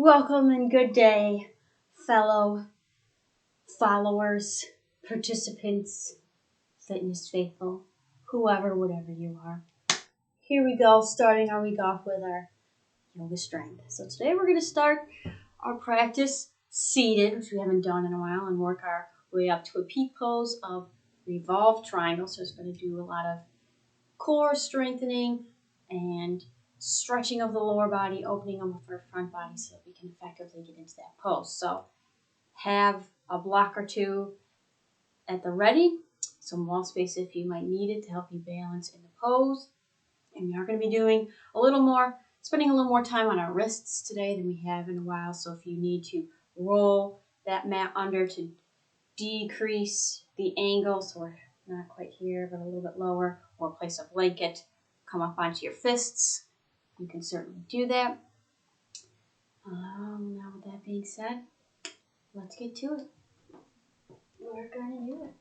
Welcome and good day, fellow followers, participants, fitness faithful, whatever you are. Here we go, starting our week off with our yoga strength. So today we're going to start our practice seated, which we haven't done in a while, and work our way up to a peak pose of revolved triangle. So it's going to do a lot of core strengthening and stretching of the lower body, opening up our front body so that we can effectively get into that pose. So have a block or two at the ready, some wall space if you might need it to help you balance in the pose. And we are going to be doing spending a little more time on our wrists today than we have in a while. So if you need to roll that mat under to decrease the angle, so we're not quite here, but a little bit lower, or place a blanket, come up onto your fists, you can certainly do that. Now with that being said, let's get to it. We're going to do it.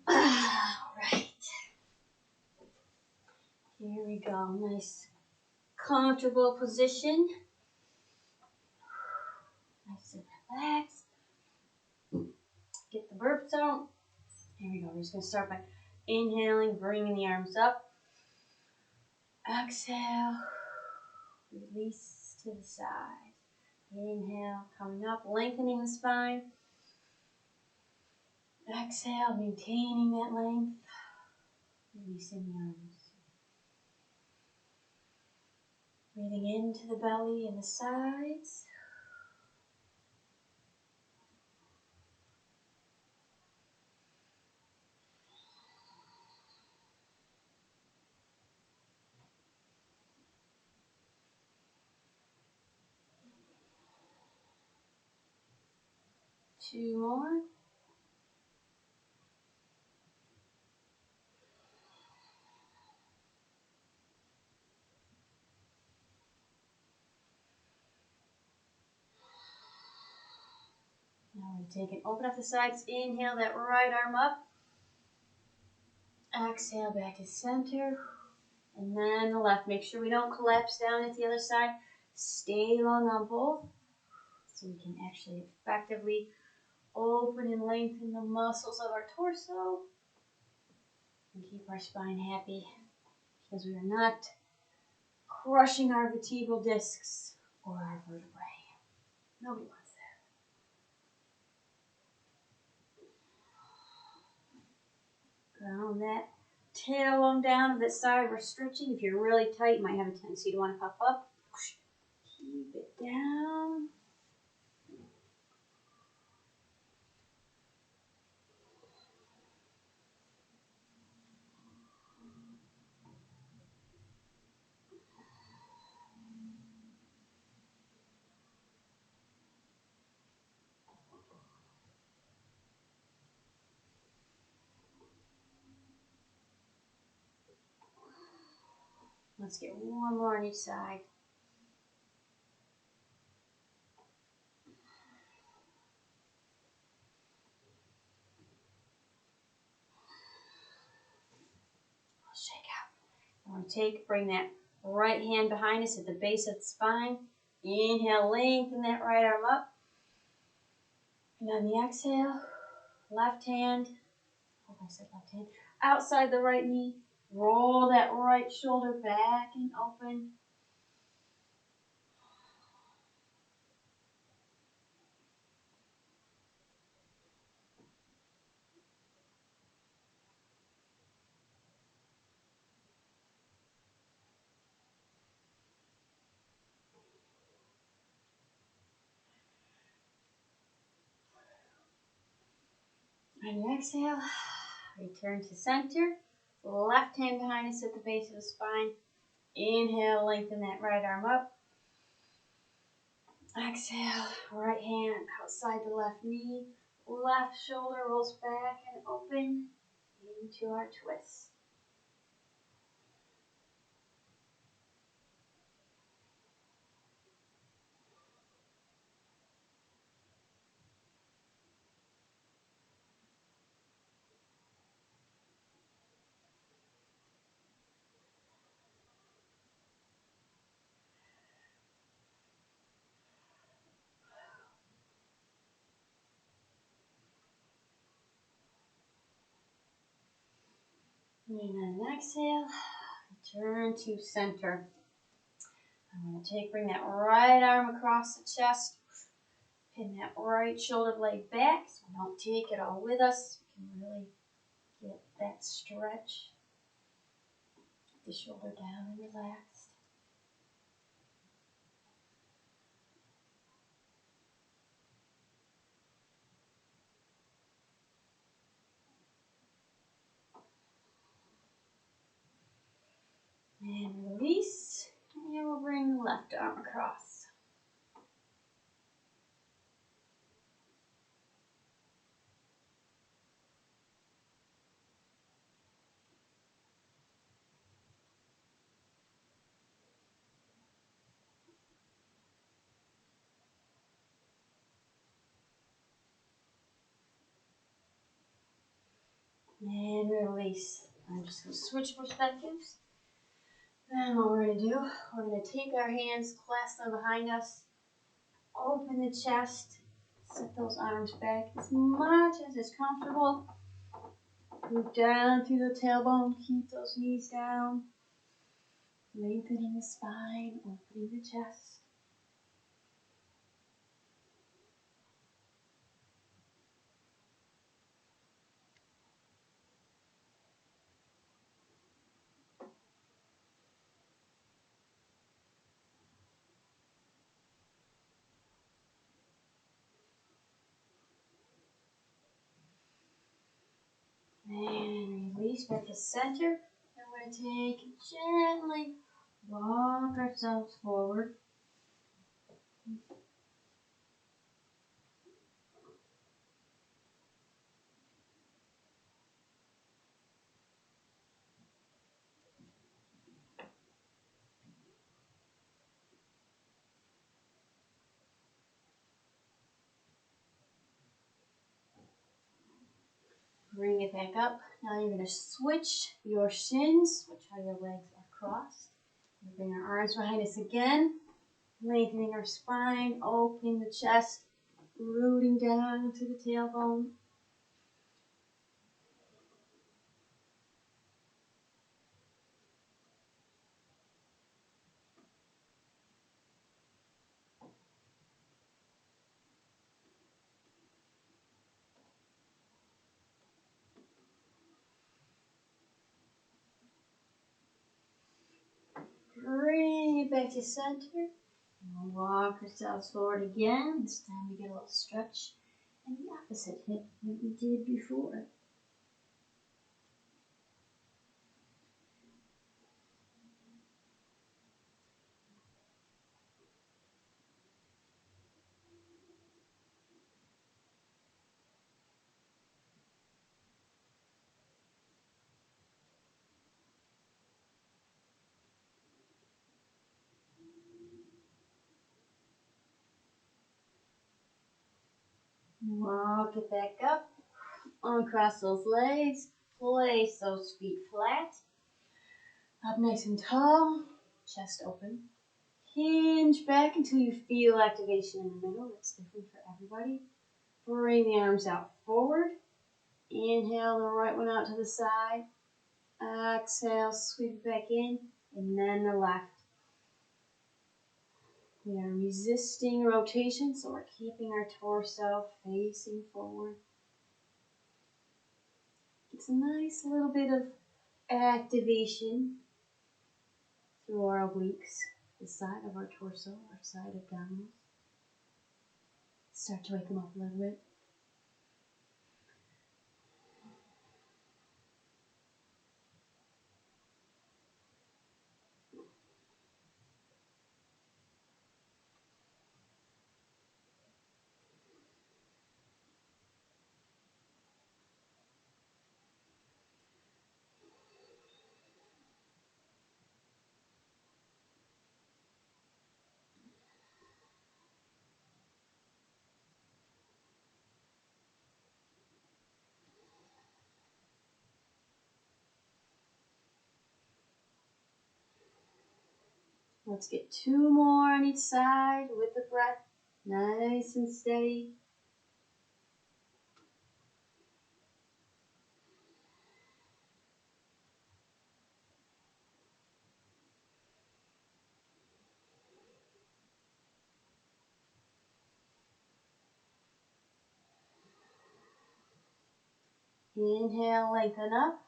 All right. Here we go. Nice, comfortable position. Nice and relaxed. Get the burps out. Here we go. We're just going to start by inhaling, bringing the arms up. Exhale. Release to the side. Inhale, coming up, lengthening the spine. Exhale, maintaining that length. Releasing the arms. Breathing into the belly and the sides. Two more. Now we take it, open up the sides, inhale that right arm up. Exhale back to center. And then the left. Make sure we don't collapse down at the other side. Stay long on both so we can actually effectively open and lengthen the muscles of our torso and keep our spine happy because we are not crushing our vertebral discs or our vertebrae. Nobody wants that. Ground that tailbone down to the side. We're stretching. If you're really tight, you might have a tendency to want to puff up. Keep it down. Let's get one more on each side. Shake out. We're going to bring that right hand behind us at the base of the spine. Inhale, lengthen that right arm up. And on the exhale, left hand, outside the right knee. Roll that right shoulder back and open. And exhale, return to center. Left hand behind us at the base of the spine. Inhale, lengthen that right arm up. Exhale, right hand outside the left knee. Left shoulder rolls back and open into our twist. And then exhale, turn to center. I'm going to bring that right arm across the chest. Pin that right shoulder blade back so we don't take it all with us. We can really get that stretch. Get the shoulder down and relaxed. And release. And we'll bring the left arm across. And release. I'm just going to switch perspectives. Then what we're going to do, we're going to take our hands, clasp them behind us, open the chest, set those arms back as much as is comfortable. Move down through the tailbone, keep those knees down, lengthening the spine, opening the chest. And release back to center. And we're going to take and gently walk ourselves forward. Bring it back up. Now you're going to switch your shins, which are your legs are crossed. We bring our arms behind us again, lengthening our spine, opening the chest, rooting down to the tailbone. Bring it back to center. And we'll walk ourselves forward again. This time we get a little stretch in the opposite hip that we did before. Walk it back up. Uncross those legs. Place those feet flat. Up nice and tall. Chest open. Hinge back until you feel activation in the middle. It's different for everybody. Bring the arms out forward. Inhale the right one out to the side. Exhale, sweep it back in. And then the left. We are resisting rotation, so we're keeping our torso facing forward. It's a nice little bit of activation through our obliques, the side of our torso, our side abdominals. Start to wake them up a little bit. Let's get 2 more on each side with the breath, nice and steady. Inhale, lengthen up.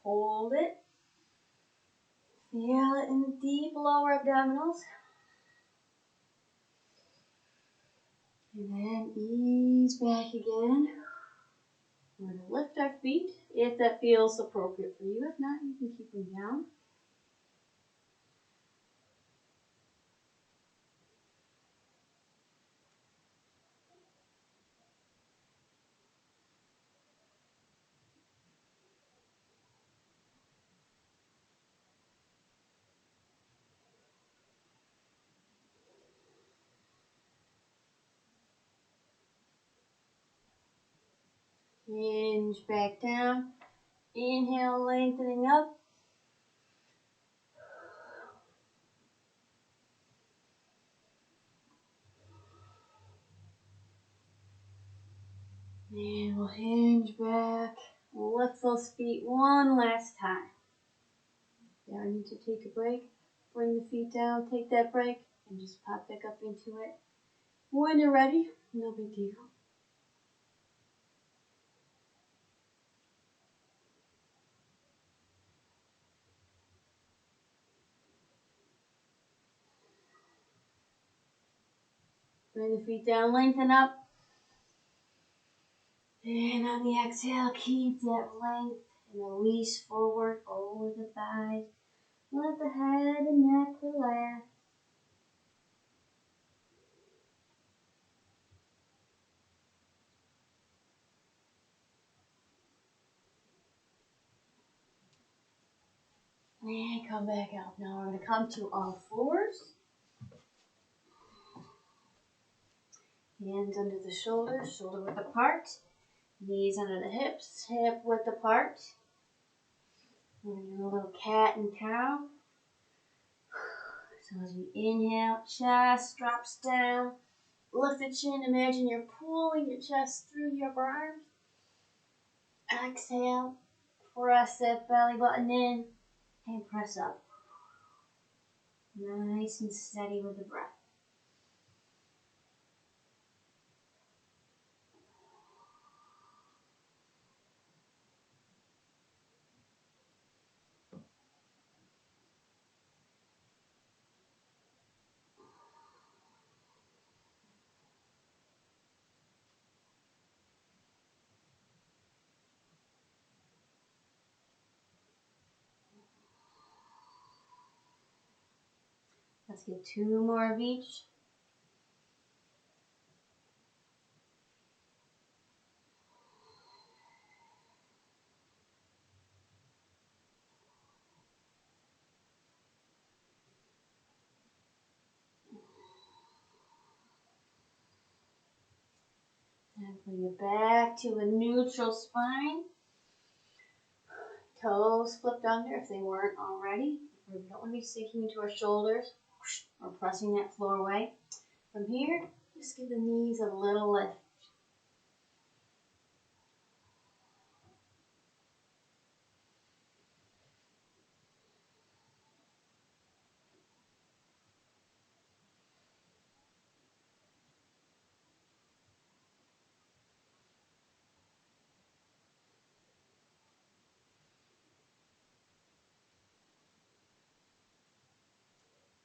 Hold it. Feel it in the deep lower abdominals. And then ease back again. We're going to lift our feet if that feels appropriate for you. If not, you can keep them down. Hinge back down. Inhale, lengthening up. And we'll hinge back. We'll lift those feet one last time. Yeah, I need to take a break. Bring the feet down, take that break, and just pop back up into it. When you're ready, no big deal. Bring the feet down, lengthen up. And on the exhale, keep that length and release forward over the thighs. Let the head and neck relax. And come back out. Now we're going to come to all fours. Hands under the shoulders, shoulder width apart. Knees under the hips, hip width apart. We're going to do a little cat and cow. So as we inhale, chest drops down. Lift the chin. Imagine you're pulling your chest through your arms. Exhale. Press that belly button in and press up. Nice and steady with the breath. Let's get 2 more of each. And bring it back to a neutral spine. Toes flipped under if they weren't already. We don't want to be sinking into our shoulders or pressing that floor away. From here, just give the knees a little lift.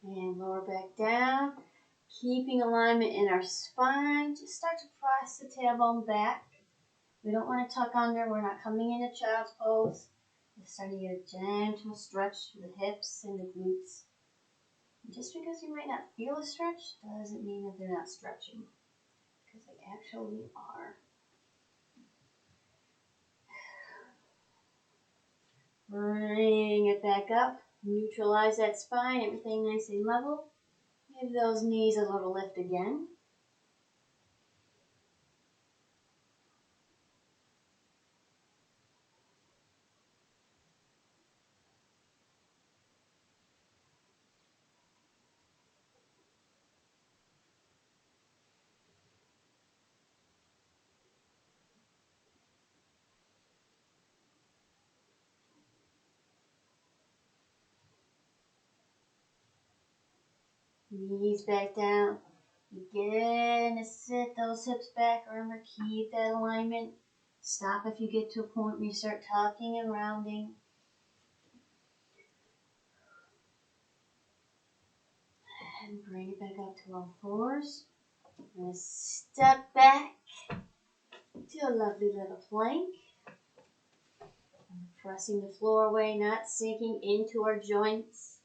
And lower back down. Keeping alignment in our spine. Just start to press the tailbone back. We don't want to tuck under. We're not coming into child's pose. We're starting to get a gentle stretch to the hips and the glutes. And just because you might not feel a stretch doesn't mean that they're not stretching, because they actually are. Bring it back up. Neutralize that spine. Everything nice and level. Give those knees a little lift again. Knees back down. Begin to sit those hips back. Remember, keep that alignment. Stop if you get to a point where you start tucking and rounding. And bring it back up to all fours. We're going to step back to a lovely little plank. Pressing the floor away, not sinking into our joints.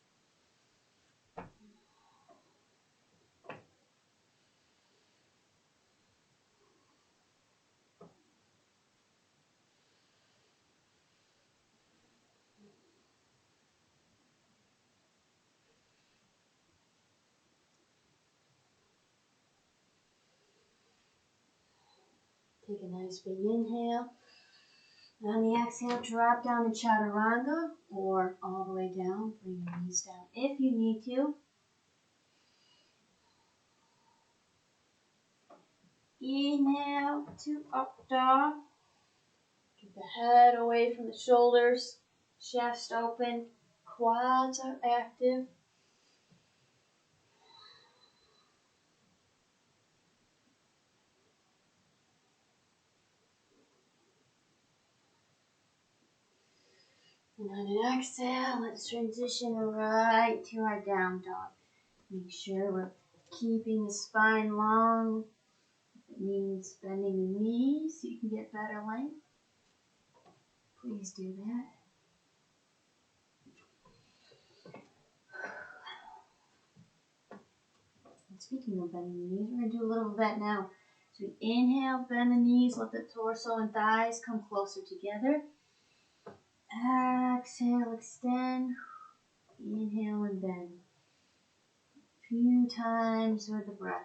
Take a nice big inhale. On the exhale, drop down to chaturanga or all the way down. Bring your knees down if you need to. Inhale to up dog. Keep the head away from the shoulders. Chest open. Quads are active. And on an exhale, let's transition right to our down dog. Make sure we're keeping the spine long. If it means bending the knees so you can get better length, please do that. And speaking of bending the knees, we're going to do a little of that now. So we inhale, bend the knees, let the torso and thighs come closer together. Exhale, extend. Inhale and bend. A few times with the breath.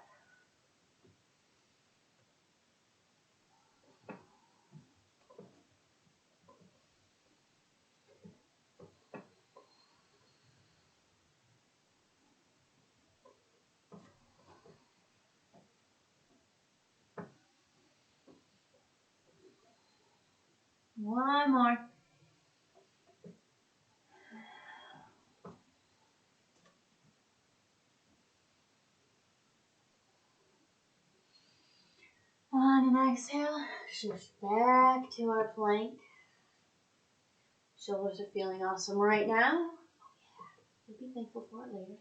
One more. On an exhale, shift back to our plank. Shoulders are feeling awesome right now. You'll be thankful for it later.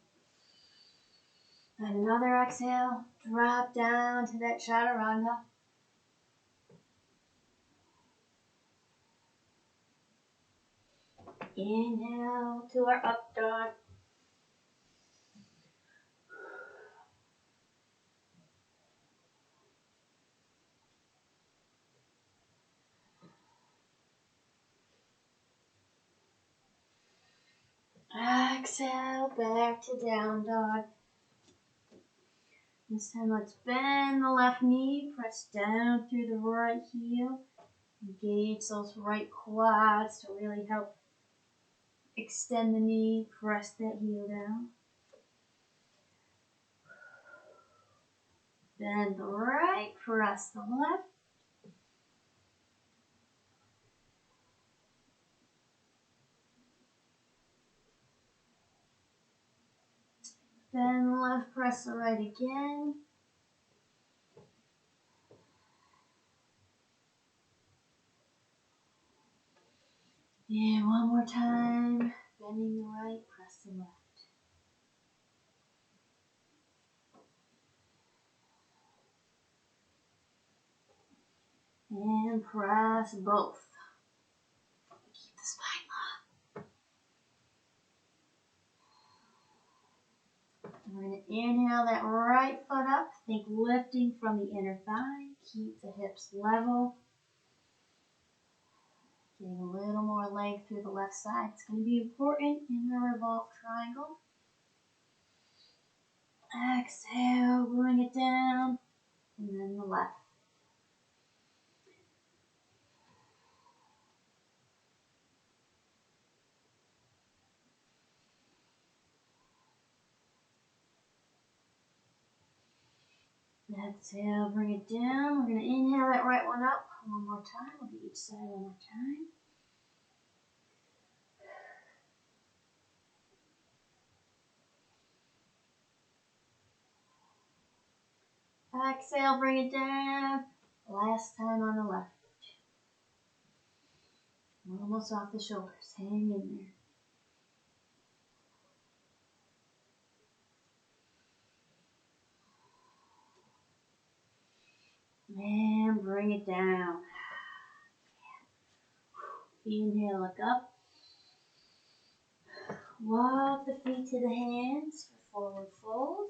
And another exhale, drop down to that chaturanga. Inhale to our up dog. Exhale, back to down dog. This time let's bend the left knee, press down through the right heel. Engage those right quads to really help extend the knee, press that heel down. Bend the right, press the left. Bend the left, press the right again. And one more time. Bending the right, press the left. And press both. Keep the spine long. We're going to inhale that right foot up. Think lifting from the inner thigh. Keep the hips level. Getting a little more leg through the left side. It's going to be important in the revolved triangle. Exhale, bring it down. And then the left. Exhale, bring it down. We're going to inhale that right one up. One more time. We'll do each side one more time. Exhale, bring it down. Last time on the left. Almost off the shoulders. Hang in there. And bring it down. Inhale, look up. Walk the feet to the hands for forward fold.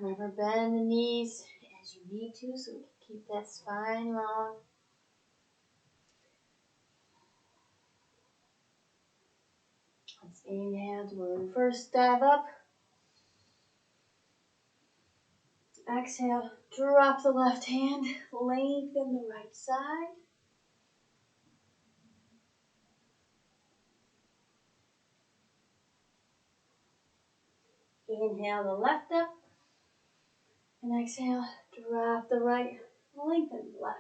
Remember, bend the knees as you need to so we can keep that spine long. Let's inhale to a reverse dive up. Exhale, drop the left hand, lengthen the right side. Inhale the left up. And exhale, drop the right, lengthen the left.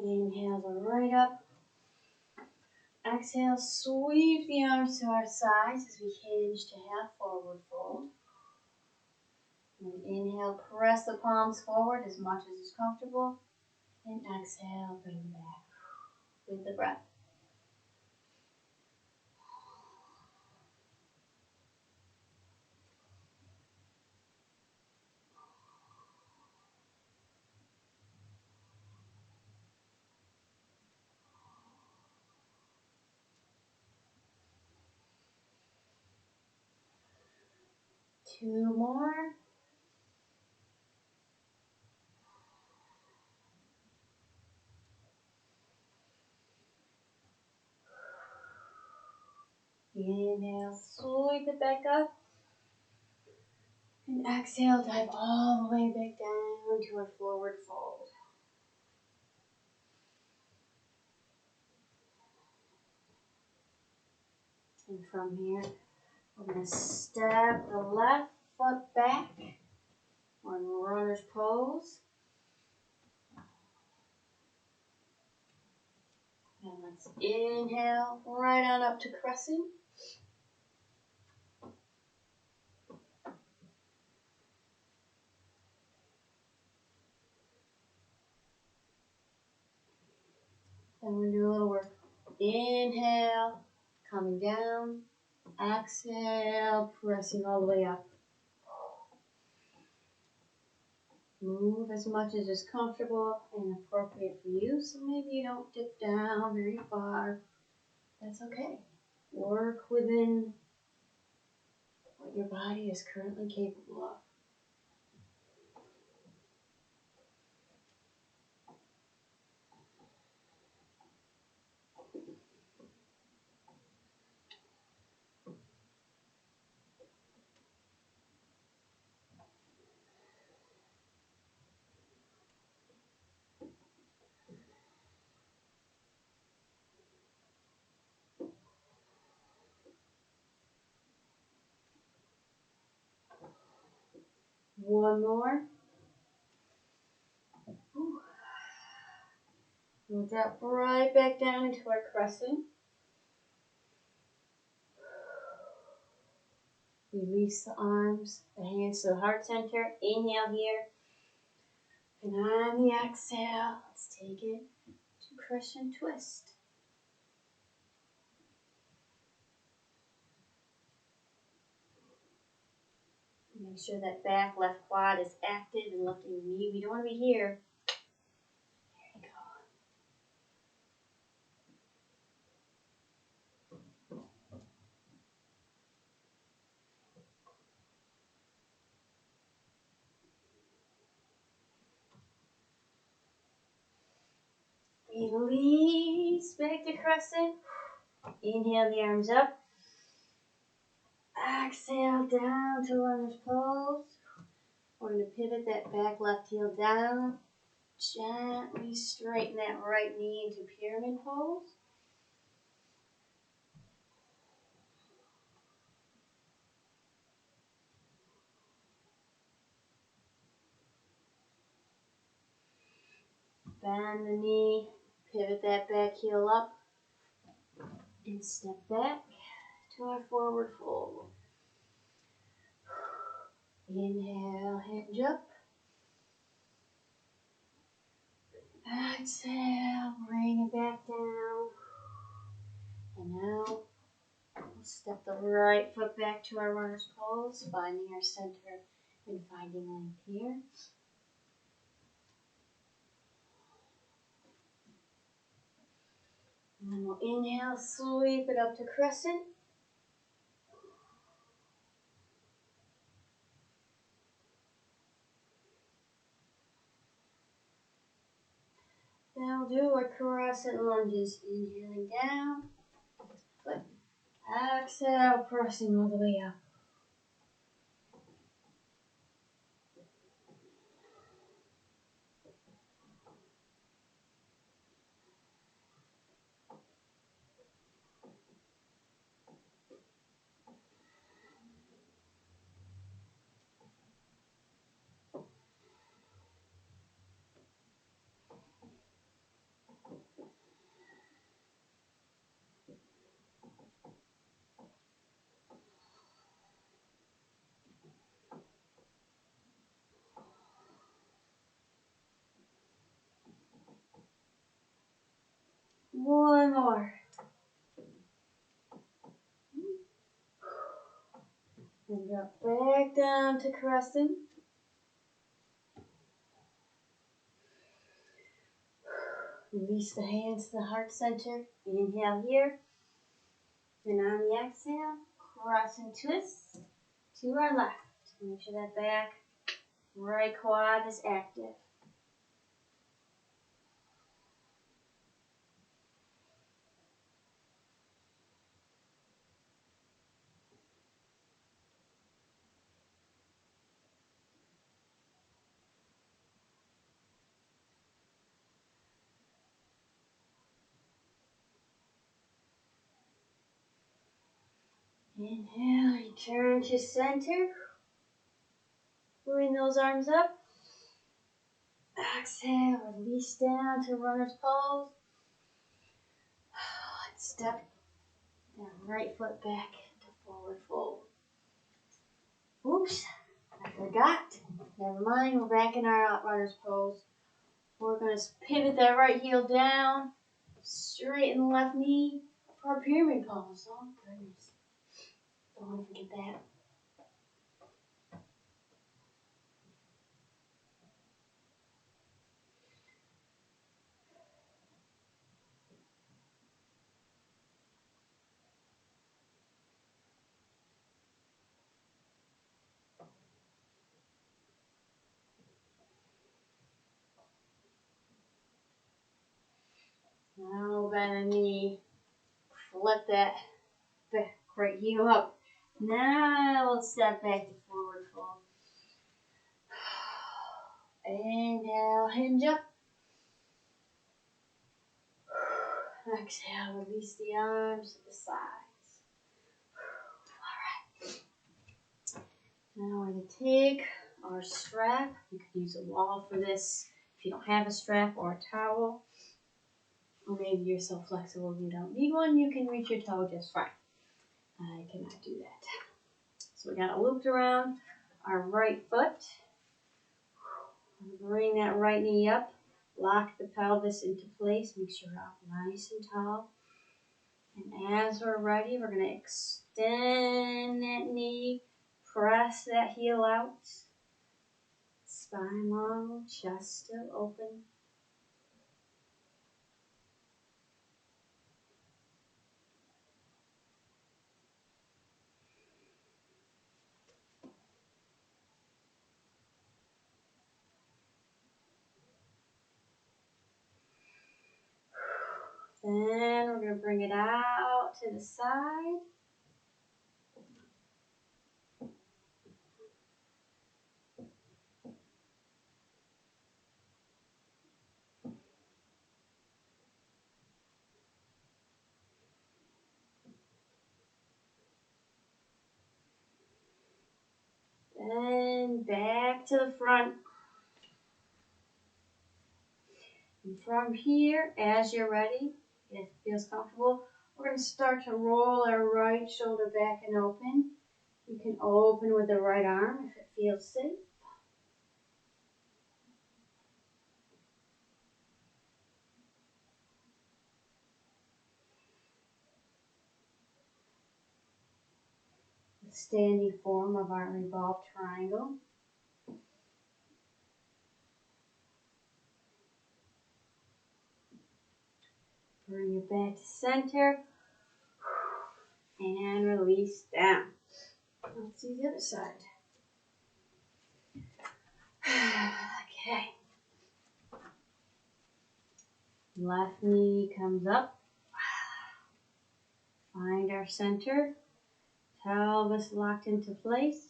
Inhale the right up. Exhale, sweep the arms to our sides as we hinge to half forward fold. And inhale, press the palms forward as much as is comfortable. And exhale, bring them back with the breath. Two more. Inhale, sweep it back up. And exhale, dive all the way back down to our forward fold. And from here, we're going to step the left foot back. We're in runner's pose. And let's inhale right on up to crescent. Then we're going to do a little work. Inhale, coming down. Exhale, pressing all the way up. Move as much as is comfortable and appropriate for you. So maybe you don't dip down very far. That's okay. Work within what your body is currently capable of. One more. We'll drop right back down into our crescent. Release the arms, the hands to the heart center. Inhale here. And on the exhale, let's take it to crescent twist. Make sure that back left quad is active and lifting the knee. We don't want to be here. There you go. Release back to crescent. Inhale the arms up. Exhale down to runner's pose. We're going to pivot that back left heel down. Gently straighten that right knee into pyramid pose. Bend the knee, pivot that back heel up, and step back. to our forward fold. Inhale, hinge up. Exhale, bring it back down. And now, we'll step the right foot back to our runner's pose, finding our center and finding length here. And then we'll inhale, sweep it up to crescent. Then we'll do our crescent lunges. Inhaling down, foot. Exhale, pressing all the way up. One more. And drop back down to crescent. Release the hands to the heart center. Inhale here. And on the exhale, crescent twist to our left. Make sure that back right quad is active. Inhale, return to center. Bring those arms up. Exhale, release down to runner's pose. Let's step that right foot back to forward fold. Oops, I forgot. Never mind, we're back in our runner's pose. We're going to pivot that right heel down, straighten the left knee for our pyramid pose. Oh, goodness. Don't want to forget that. Now bend the knee, flip that right heel up. Now we'll step back to forward fold. Inhale, hinge up. Exhale, release the arms to the sides. Alright. Now we're going to take our strap. You could use a wall for this if you don't have a strap, or a towel. Or maybe you're so flexible you don't need one, you can reach your toe just fine. I cannot do that. So we got it looped around our right foot. Bring that right knee up. Lock the pelvis into place. Make sure we're up nice and tall. And as we're ready, we're going to extend that knee. Press that heel out. Spine long, chest still open. Then we're going to bring it out to the side. Then back to the front. And from here, as you're ready, if it feels comfortable, We're going to start to roll our right shoulder back and open. You can open with the right arm if it feels safe. The standing form of our revolved triangle. Bring it back to center. And release down. Let's do the other side. Okay. Left knee comes up. Find our center. Pelvis locked into place.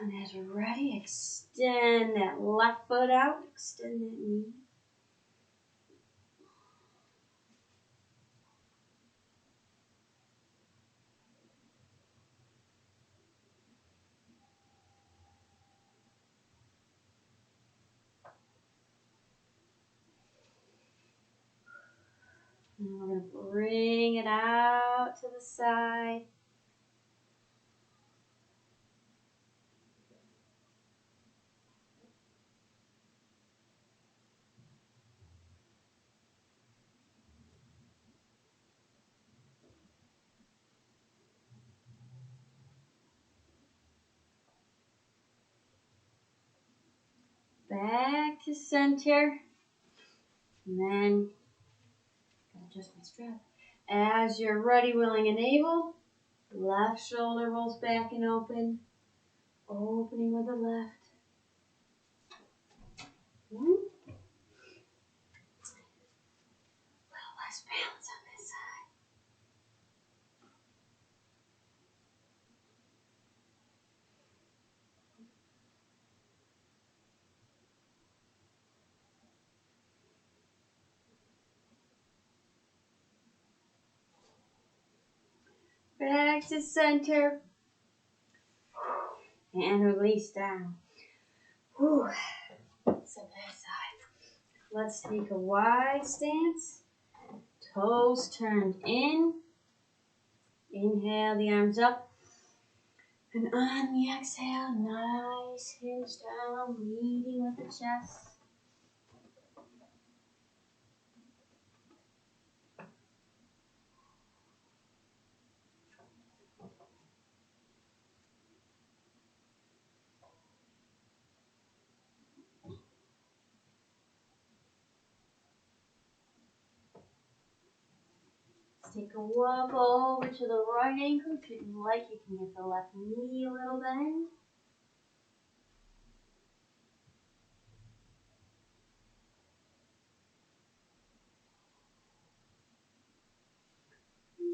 And as we're ready, extend that left foot out. Extend that knee. And we're going to bring it out to the side. Back to center. And then, adjust my strap. As you're ready, willing, and able, left shoulder rolls back and open. Opening with the left. A little less balance on this side. Back to center. And release down. Whew. So that side. Let's take a wide stance. Toes turned in. Inhale the arms up. And on the exhale, nice hinge down, leading with the chest. Let's take a wobble over to the right ankle. If you'd like, you can get the left knee a little bend.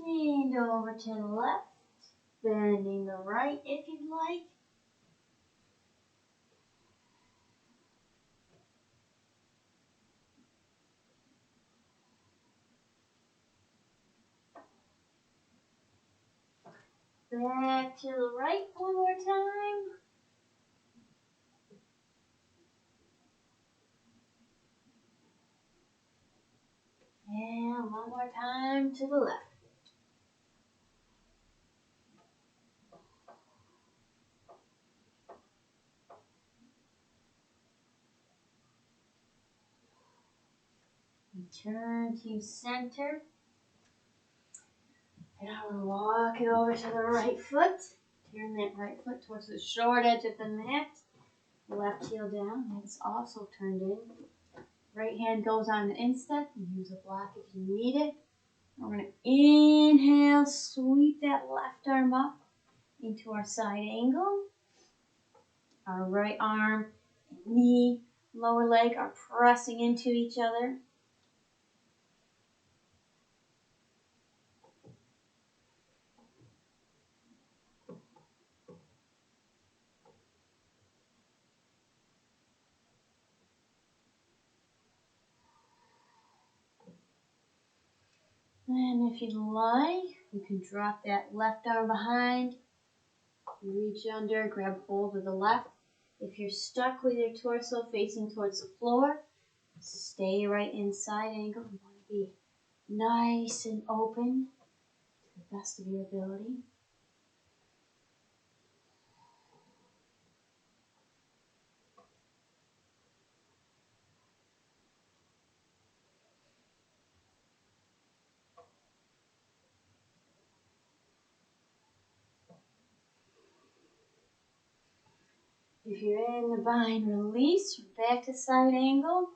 And over to the left, bending the right if you'd like. Back to the right one more time. And one more time to the left. Return to center. And I will walk it over to the right foot. Turn that right foot towards the short edge of the mat. Left heel down. That's also turned in. Right hand goes on the instep. Use a block if you need it. We're going to inhale, sweep that left arm up into our side angle. Our right arm, knee, lower leg are pressing into each other. And if you'd like, you can drop that left arm behind, reach under, grab hold of the left. If you're stuck with your torso facing towards the floor, stay right in side angle. You want to be nice and open to the best of your ability. If you're in the bind, release, back to side angle.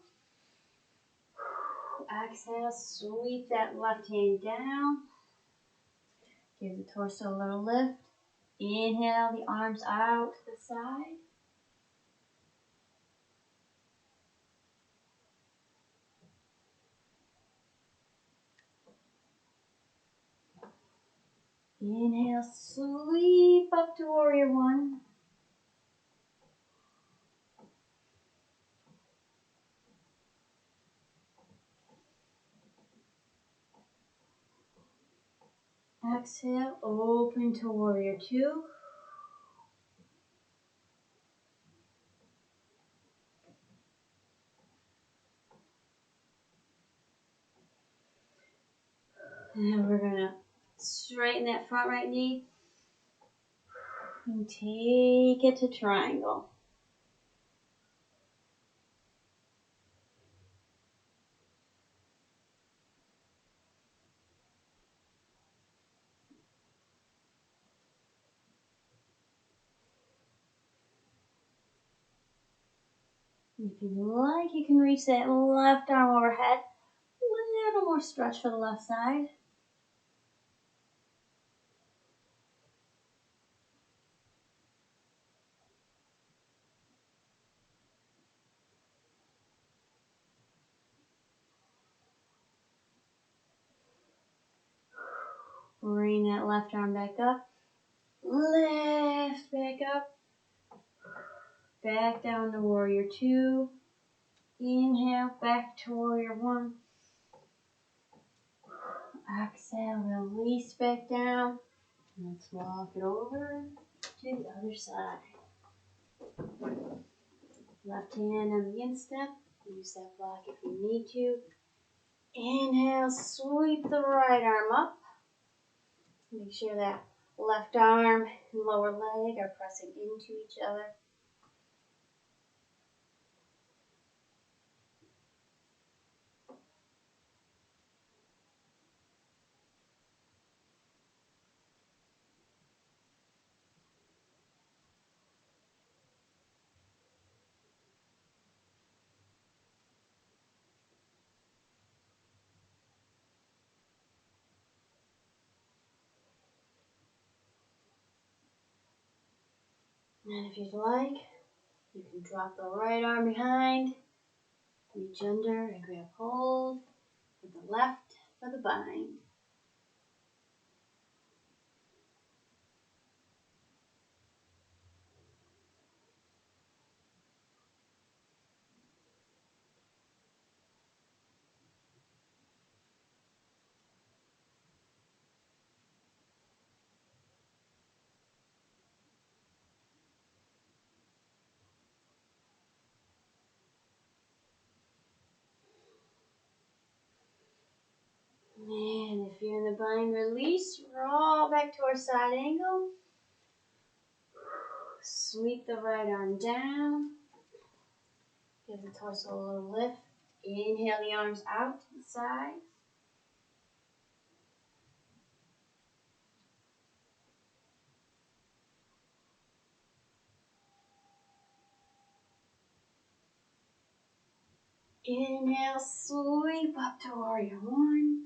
Exhale, sweep that left hand down. Give the torso a little lift. Inhale, the arms out to the side. Inhale, sweep up to warrior one. Exhale, open to warrior two. And we're gonna straighten that front right knee and take it to triangle. If you like, you can reach that left arm overhead. A little more stretch for the left side. Bring that left arm back up. Lift back up. Back down to warrior two. Inhale, back to warrior one. Exhale, release back down. Let's walk it over to the other side. Left hand on the instep. Use that block if you need to. Inhale, sweep the right arm up. Make sure that left arm and lower leg are pressing into each other. And if you'd like, you can drop the right arm behind, reach under and grab hold with the left for the bind. And if you're in the bind, release, roll back to our side angle. Sweep the right arm down. Give the torso a little lift. Inhale the arms out to the side. Inhale, sweep up to warrior one.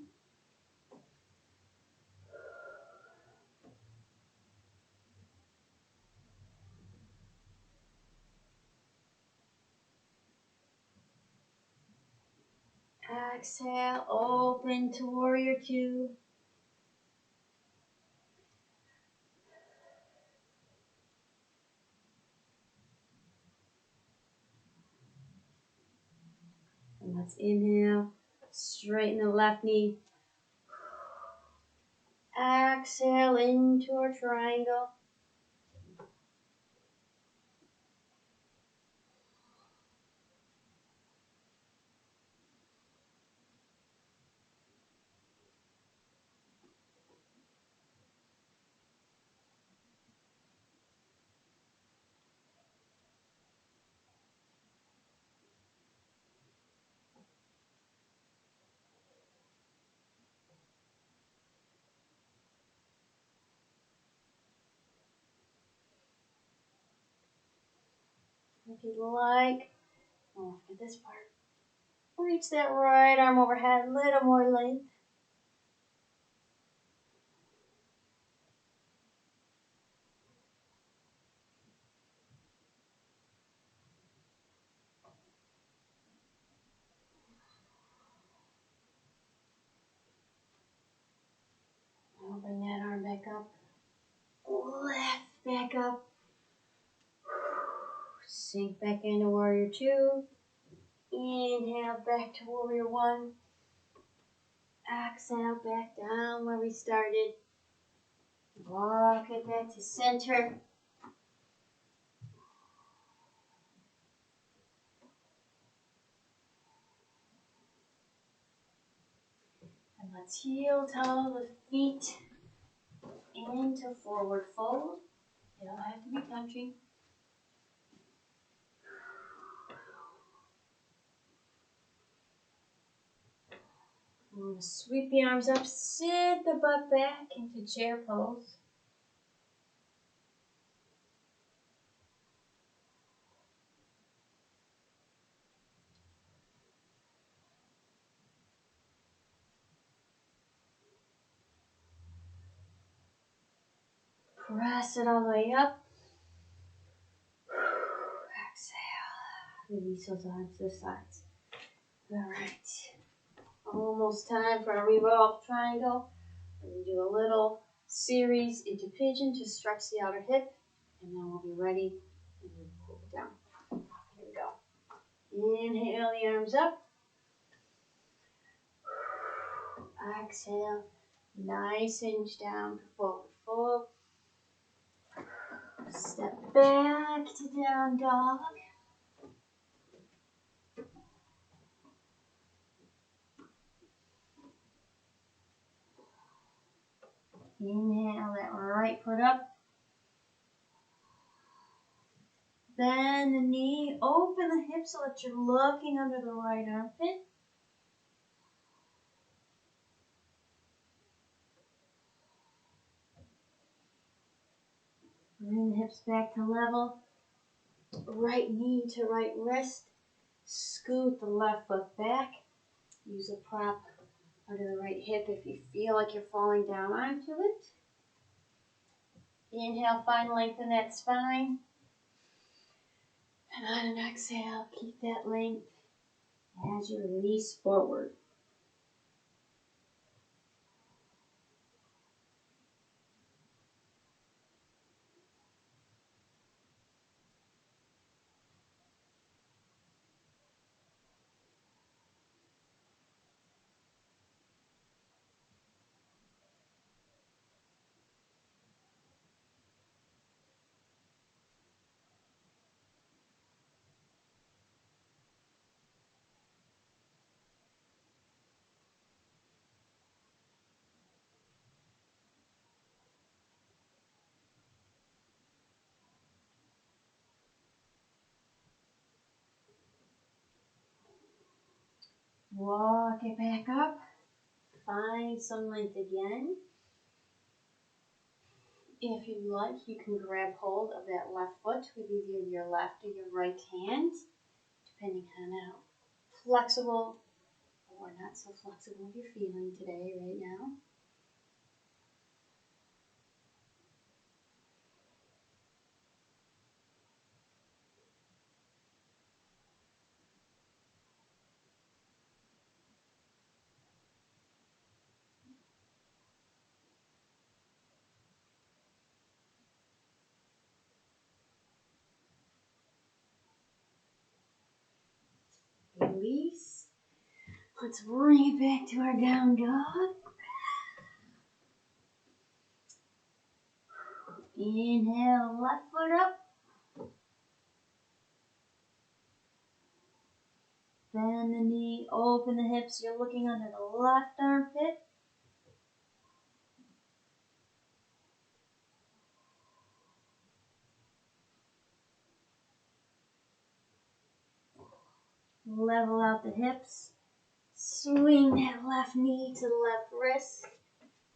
Exhale, open to warrior two. And let's inhale, straighten the left knee. Exhale into our triangle. If you'd like, look at this part. Reach that right arm overhead, a little more length. Now bring that arm back up. Lift back up. Sink back into warrior two. Inhale back to warrior one. Exhale back down where we started. Walk it back to center. And let's heel toe the feet into forward fold. You don't have to be touching. I'm going to sweep the arms up, sit the butt back into chair pose. Press it all the way up. Exhale. Release those arms to the sides. All right. Almost time for a revolved triangle. We're going to do a little series into pigeon to stretch the outer hip, and then we'll be ready and we'll pull it down. Here we go. Inhale the arms up. Exhale. Nice hinge down to forward fold. Step back to down dog. Inhale that right foot up. Bend the knee, open the hips so that you're looking under the right armpit. Bring the hips back to level. Right knee to right wrist. Scoot the left foot back. Use a prop under the right hip if you feel like you're falling down onto it. Inhale, find length in that spine. And on an exhale, keep that length as you release forward. Walk it back up. Find some length again. If you like, you can grab hold of that left foot with either your left or your right hand, depending on how flexible or not so flexible you're feeling today, right now. Release. Let's bring it back to our down dog. Inhale, left foot up. Bend the knee, open the hips. You're looking under the left armpit. Level out the hips. Swing that left knee to the left wrist.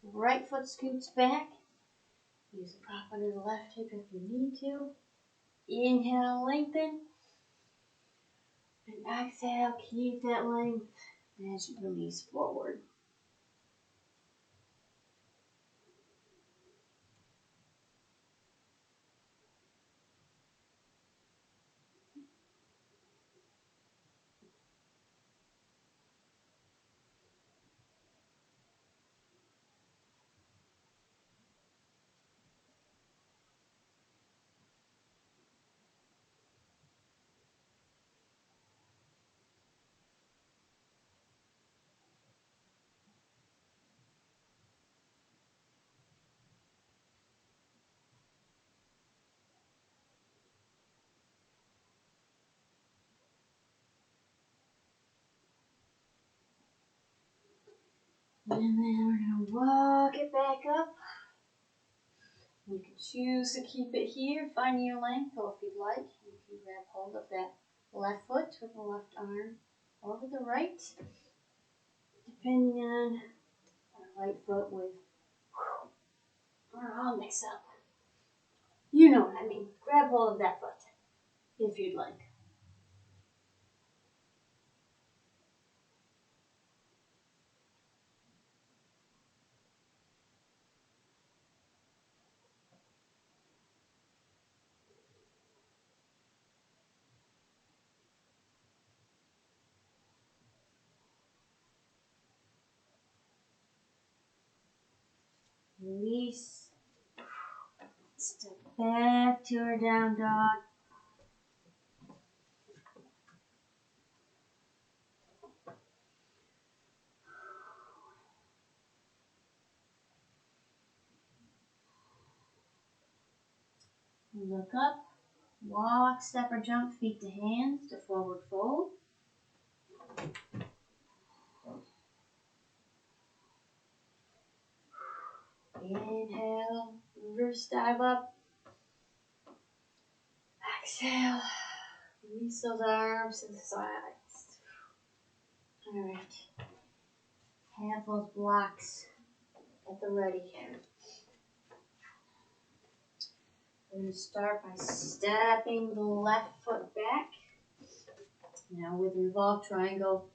Right foot scoots back. Use a prop under the left hip if you need to. Inhale, lengthen. And exhale, keep that length as you release forward. And then we're going to walk it back up. You can choose to keep it here, finding your length, or if you'd like, you can grab hold of that left foot with the left arm over the right, depending on our right foot with our all mixed up. You know what I mean. Grab hold of that foot if you'd like. Release. Step back to our down dog. Look up. Walk, step, or jump feet to hands to forward fold. Inhale, reverse dive up. Exhale, release those arms to the sides. All right, have those blocks at the ready. We're going to start by stepping the left foot back. Now with Revolved Triangle,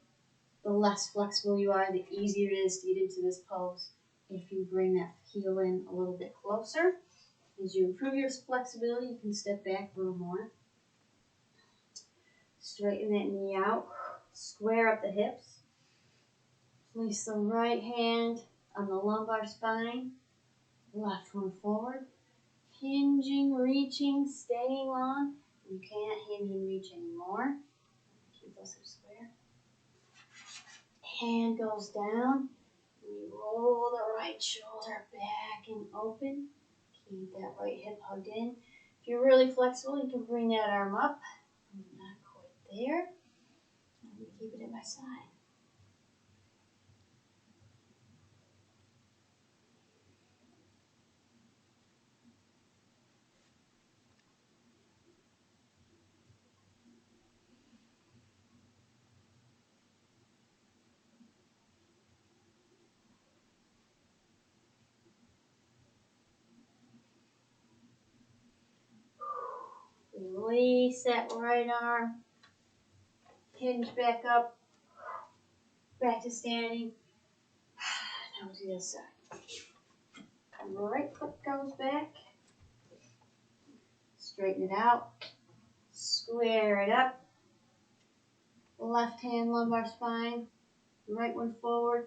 the less flexible you are, the easier it is to get into this pose. If you bring that heel in a little bit closer, as you improve your flexibility, you can step back a little more. Straighten that knee out, square up the hips. Place the right hand on the lumbar spine, left one forward. Hinging, reaching, staying long. You can't hinge and reach anymore. Keep those hips square. Hand goes down. You roll the right shoulder back and open. Keep that right hip hugged in. If you're really flexible, you can bring that arm up. Not quite there. And keep it at my side. Release that right arm. Hinge back up. Back to standing. Now to the other side. Right foot goes back. Straighten it out. Square it up. Left hand lumbar spine. Right one forward.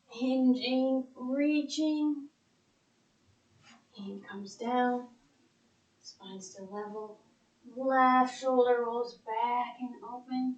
Hinging, reaching. Hand comes down. Spine still level. Left shoulder rolls back and open.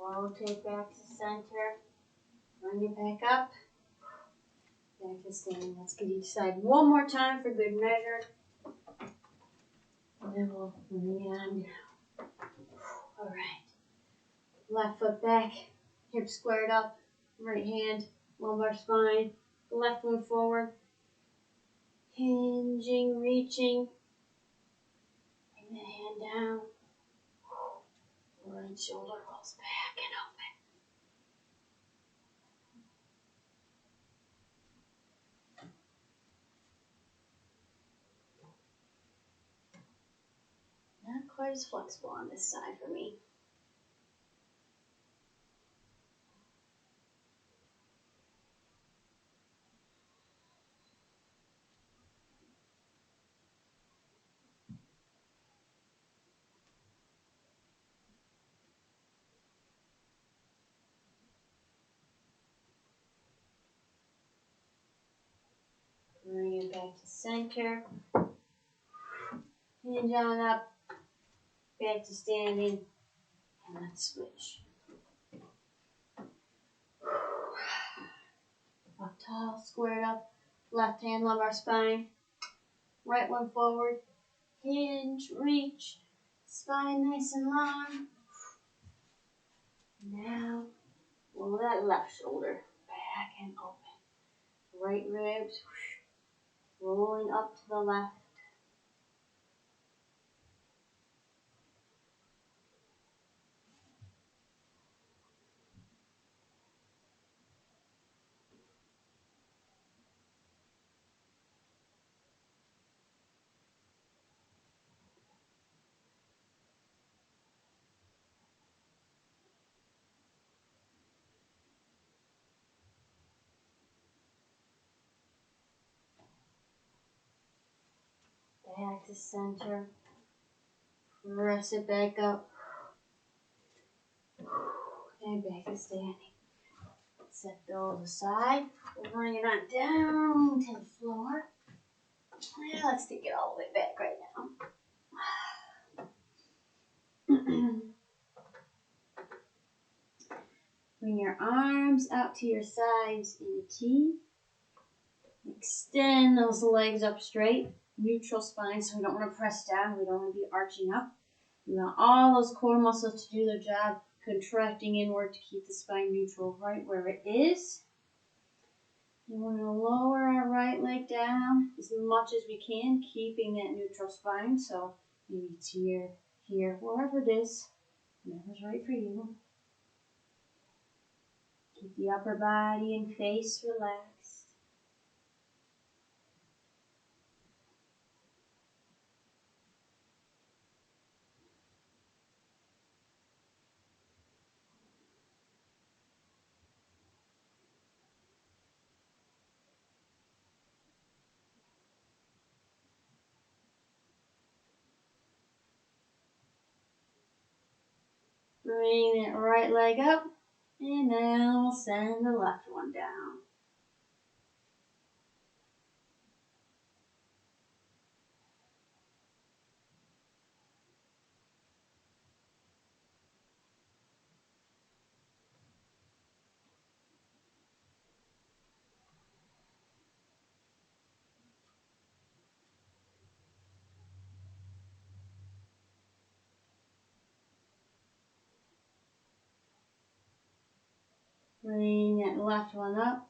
Rotate back to center. Bring it back up. Back to standing. Let's get each side one more time for good measure. And then we'll bring it on down. All right. Left foot back, hips squared up, right hand, lumbar spine, left one forward, hinging, reaching, bring the hand down, right shoulder rolls back and open. Not quite as flexible on this side for me. Bring it back to center. Hinge on up, back to standing, and let's switch. Up tall, squared up, left hand lumbar spine, right one forward, hinge, reach, spine nice and long. Now, roll that left shoulder back and open. Right ribs rolling up to the left. Back to center. Press it back up. And back to standing. Set those aside. Bring it on down to the floor. Yeah, let's take it all the way back right now. Bring your arms out to your sides in a T. Extend those legs up straight. Neutral spine, so we don't want to press down. We don't want to be arching up. We want all those core muscles to do their job, contracting inward to keep the spine neutral right where it is. You want to lower our right leg down as much as we can, keeping that neutral spine. So maybe it's here, wherever it is, whatever's right for you. Keep the upper body and face relaxed. Bring that right leg up, and now we'll send the left one down. Bring that left one up.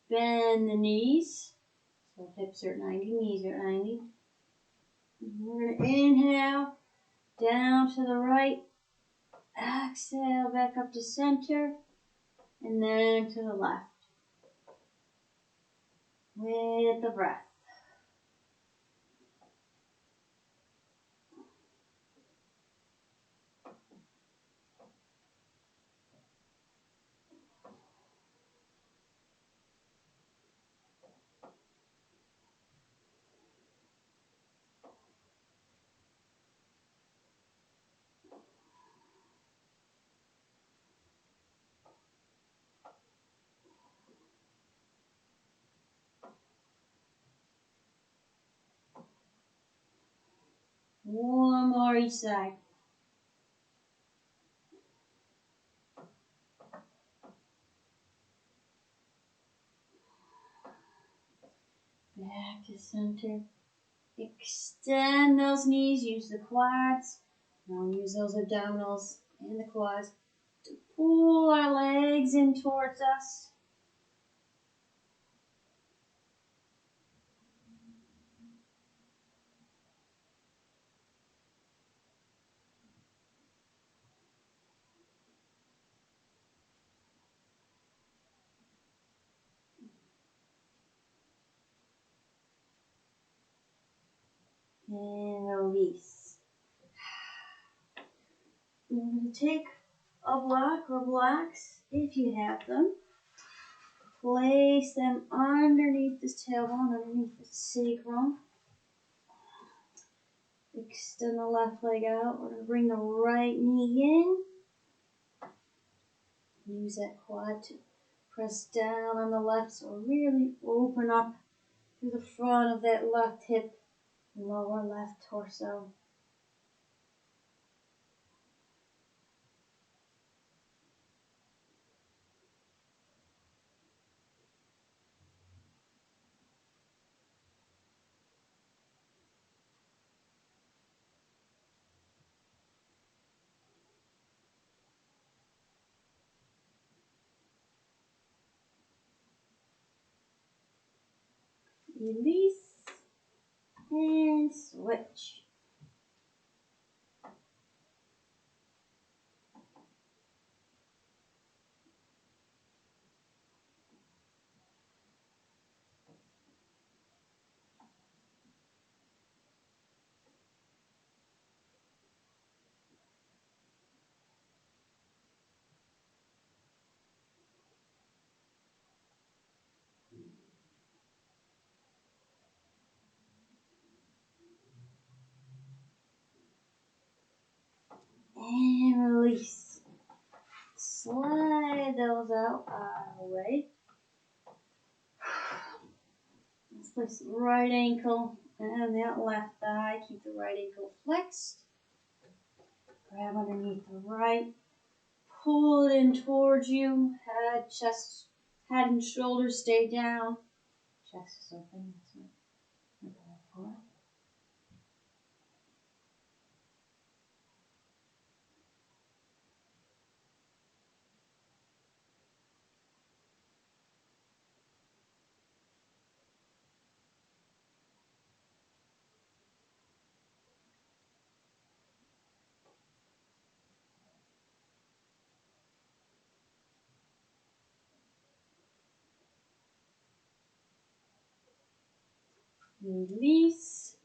Bend the knees. So hips are at 90, knees are at 90. We're going to inhale down to the right. Exhale back up to center. And then to the left. With the breath. One more each side. Back to center. Extend those knees, use the quads. Now use those abdominals and the quads to pull our legs in towards us. And release. You're going to take a block or blocks, if you have them. Place them underneath this tailbone, underneath the sacrum. Extend the left leg out. We're going to bring the right knee in. Use that quad to press down on the left, so really open up through the front of that left hip, lower left torso. Release and switch. And release. Slide those out the way. Let's place the right ankle and that left thigh. Keep the right ankle flexed. Grab underneath the right. Pull it in towards you. Head, chest, head and shoulders stay down. Chest is open. That's what we're going for. Release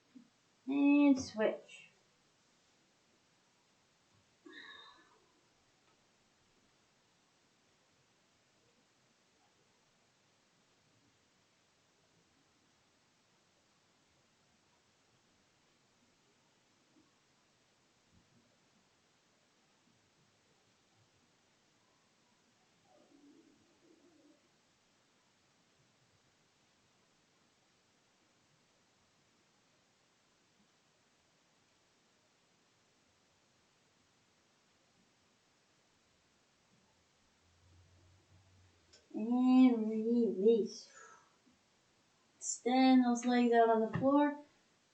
and switch. And release. Extend those legs out on the floor.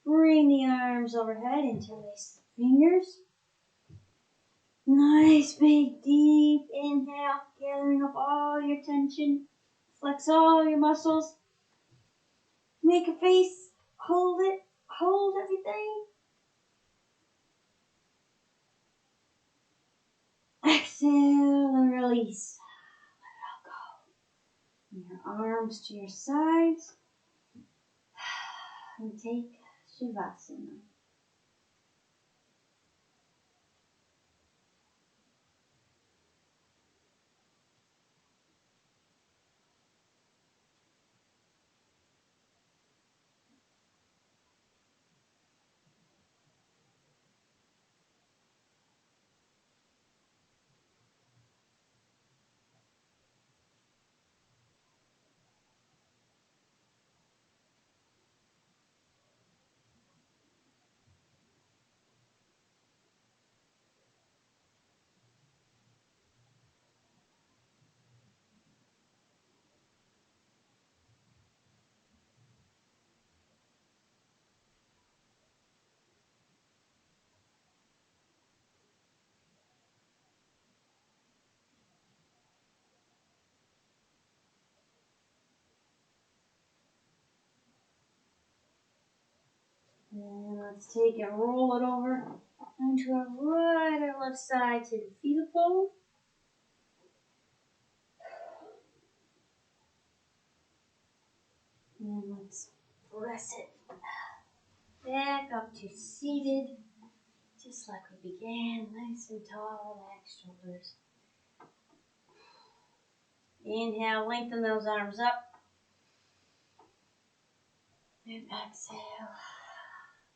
Bring the arms overhead, interlace the fingers. Nice big deep inhale, gathering up all your tension. Flex all your muscles. Make a face. Hold it. Hold everything. Exhale and release. Let it all go. Your arms to your sides. And take Shavasana. let's take and roll it over onto our right or left side to the fetal fold. And let's press it back up to seated, just like we began, nice and tall, relaxed shoulders. Inhale, lengthen those arms up. And exhale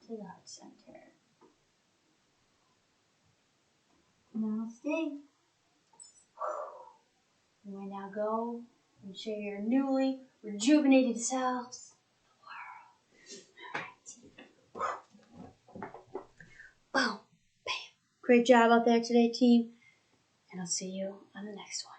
to the heart center. Namaste. You may now go and share your newly rejuvenated selves with the world. All right. Boom. Bam. Great job out there today, team. And I'll see you on the next one.